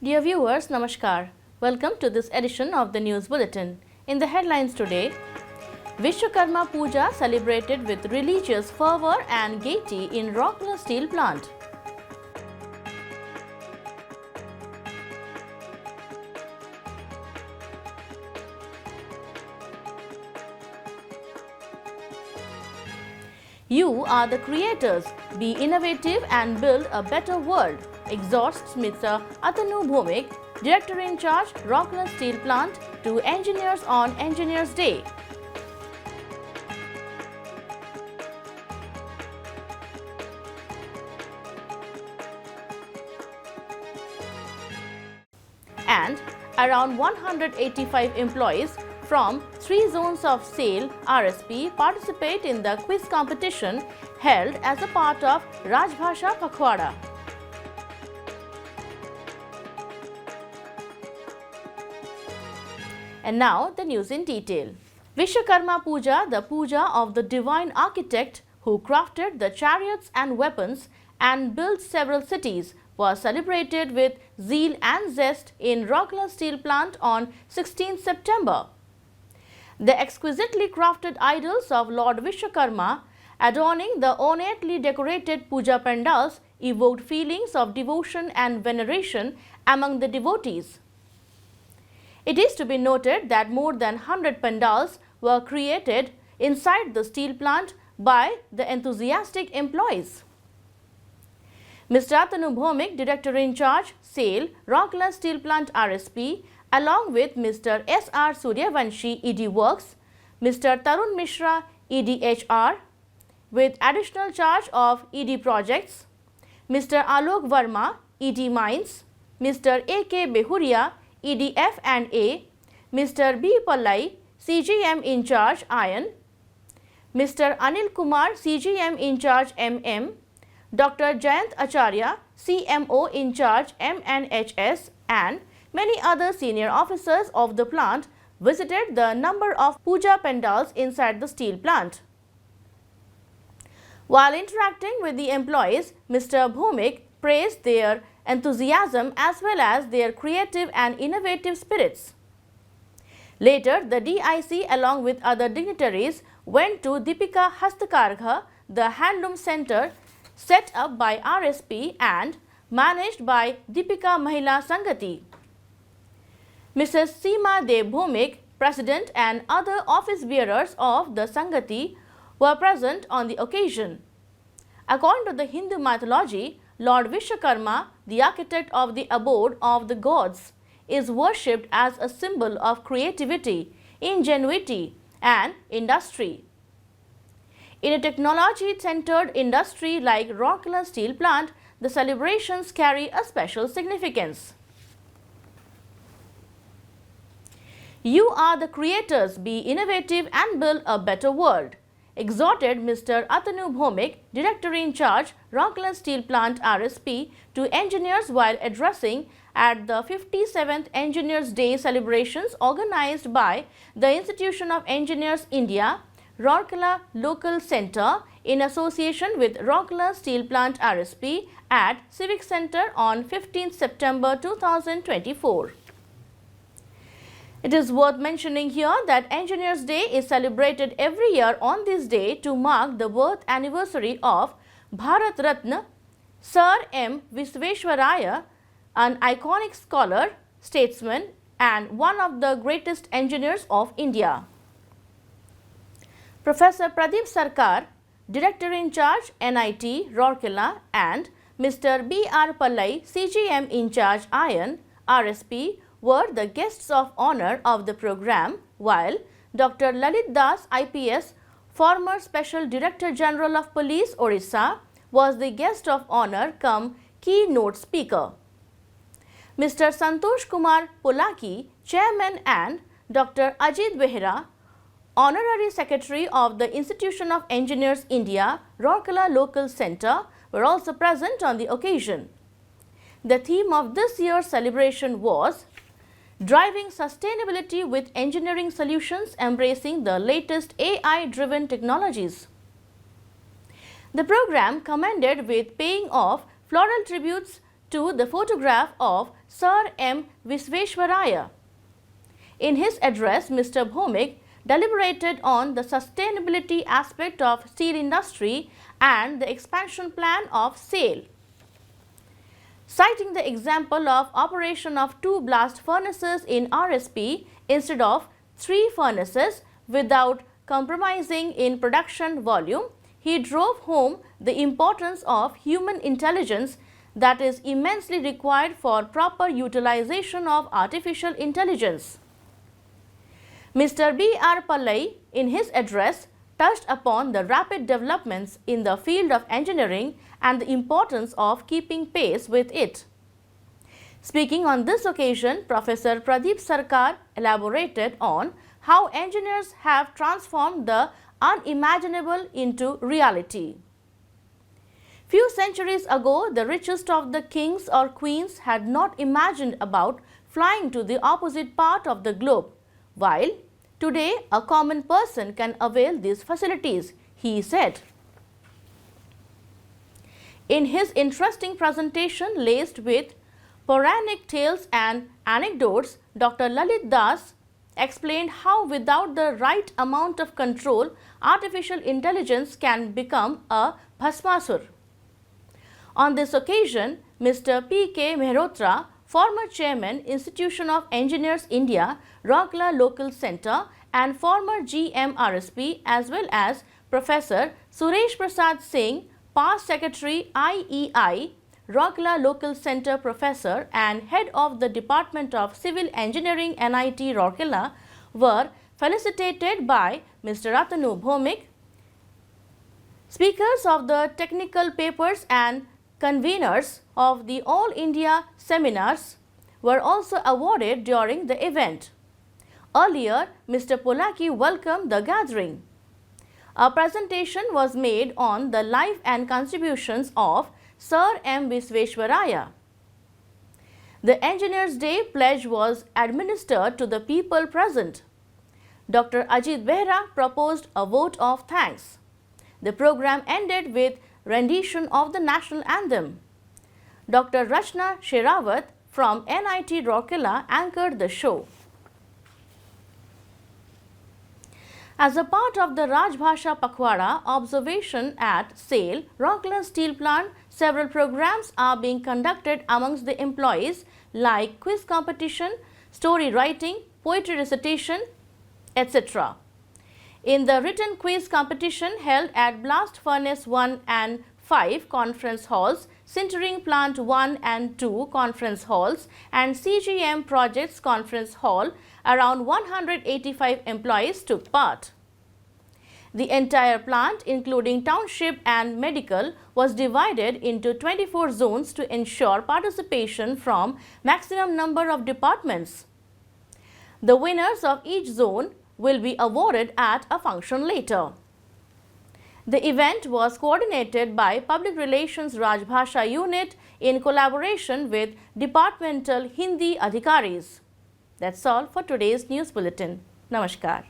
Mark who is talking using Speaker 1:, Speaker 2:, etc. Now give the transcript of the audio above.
Speaker 1: Dear viewers, Namaskar. Welcome to this edition of the News Bulletin. In the headlines today, Vishwakarma Puja celebrated with religious fervour and gaiety in Rourkela Steel Plant. You are the creators. Be innovative and build a better world, exhorts Mr. Atanu Bhomik, Director in Charge, Rourkela Steel Plant, to engineers on Engineers Day. And around 185 employees from 3 zones of SAIL RSP participate in the quiz competition held as a part of Rajbhasha Pakhwada. And now the news in detail. Vishwakarma Puja, the puja of the divine architect who crafted the chariots and weapons and built several cities, was celebrated with zeal and zest in Rourkela Steel Plant on 16 September. The exquisitely crafted idols of Lord Vishwakarma adorning the ornately decorated puja pandals evoked feelings of devotion and veneration among the devotees. It is to be noted that more than 100 pandals were created inside the steel plant by the enthusiastic employees. Mr. Atanu Bhomik, Director in Charge, SAIL, Rourkela Steel Plant RSP, along with Mr. S.R. Suryavanshi, ED Works, Mr. Tarun Mishra, EDHR, with additional charge of ED Projects, Mr. Alok Verma, ED Mines, Mr. A.K. Behuria, ED F&A, Mr. B. Pallai, CGM in Charge, Iron, Mr. Anil Kumar, CGM in Charge, MM, Dr. Jayant Acharya, CMO in Charge, MNHS, and many other senior officers of the plant visited the number of puja pandals inside the steel plant. While interacting with the employees, Mr. Bhomik praised their enthusiasm as well as their creative and innovative spirits. Later, the DIC along with other dignitaries went to Deepika Hastakargha, the handloom center set up by RSP and managed by Deepika Mahila Sangati. Mrs. Seema Dev Bhomik, President, and other office bearers of the Sangati were present on the occasion. According to the Hindu mythology, Lord Vishwakarma, the architect of the abode of the gods, is worshipped as a symbol of creativity, ingenuity, and industry. In a technology-centered industry like Rourkela Steel Plant, the celebrations carry a special significance. You are the creators, be innovative and build a better world, exhorted Mr. Atanu Bhomik, Director in Charge, Rourkela Steel Plant RSP, to engineers while addressing at the 57th Engineers Day celebrations organized by the Institution of Engineers India, Rourkela Local Centre in association with Rourkela Steel Plant RSP at Civic Centre on 15 September 2024. It is worth mentioning here that Engineers Day is celebrated every year on this day to mark the birth anniversary of Bharat Ratna Sir M. Visvesvaraya, an iconic scholar, statesman, and one of the greatest engineers of India. Professor Pradeep Sarkar, Director in Charge, NIT, Rourkela, and Mr. B. R. Pallai, CGM in Charge, Iron, RSP, were the guests of honor of the program, while Dr. Lalit Das, IPS, former Special Director General of Police, Orissa, was the guest of honor cum keynote speaker. Mr. Santosh Kumar Polaki, Chairman, and Dr. Ajit Behra, Honorary Secretary of the Institution of Engineers India, Rourkela Local Centre, were also present on the occasion. The theme of this year's celebration was Driving Sustainability with Engineering Solutions Embracing the Latest AI-Driven Technologies. The program commended with paying off floral tributes to the photograph of Sir M. Visvesvaraya. In his address, Mr. Bhomik deliberated on the sustainability aspect of steel industry and the expansion plan of SAIL. Citing the example of operation of 2 blast furnaces in RSP instead of 3 furnaces without compromising in production volume, he drove home the importance of human intelligence that is immensely required for proper utilization of artificial intelligence. Mr. B.R. Pallai, in his address, touched upon the rapid developments in the field of engineering and the importance of keeping pace with it. Speaking on this occasion, Professor Pradeep Sarkar elaborated on how engineers have transformed the unimaginable into reality. Few centuries ago, the richest of the kings or queens had not imagined about flying to the opposite part of the globe, while today a common person can avail these facilities, he said. In his interesting presentation laced with Puranic tales and anecdotes, Dr. Lalit Das explained how without the right amount of control, artificial intelligence can become a bhasmasur. On this occasion, Mr. P.K. Mehrotra, former chairman, Institution of Engineers India, Rourkela Local Centre and former GM RSP, as well as Professor Suresh Prasad Singh, past Secretary IEI, Rourkela Local Centre Professor and Head of the Department of Civil Engineering NIT Rourkela, were felicitated by Mr. Ratanu Bhomik. Speakers of the technical papers and conveners of the All India seminars were also awarded during the event. Earlier, Mr. Polaki welcomed the gathering. A presentation was made on the life and contributions of Sir M. Visvesvaraya. The Engineers' Day pledge was administered to the people present. Dr. Ajit Behra proposed a vote of thanks. The program ended with rendition of the national anthem. Dr. Rachna Sherawat from NIT Rourkela anchored the show. As a part of the Rajbhasha Pakhwada observation at SAIL, Rourkela Steel Plant, several programs are being conducted amongst the employees like quiz competition, story writing, poetry recitation, etc. In the written quiz competition held at Blast Furnace 1 and 5 conference halls, Sintering Plant 1 and 2 conference halls and CGM Projects Conference Hall, around 185 employees took part. The entire plant, including township and medical, was divided into 24 zones to ensure participation from maximum number of departments. The winners of each zone will be awarded at a function later. The event was coordinated by Public Relations Rajbhasha Unit in collaboration with Departmental Hindi Adhikaris. That's all for today's news bulletin. Namaskar.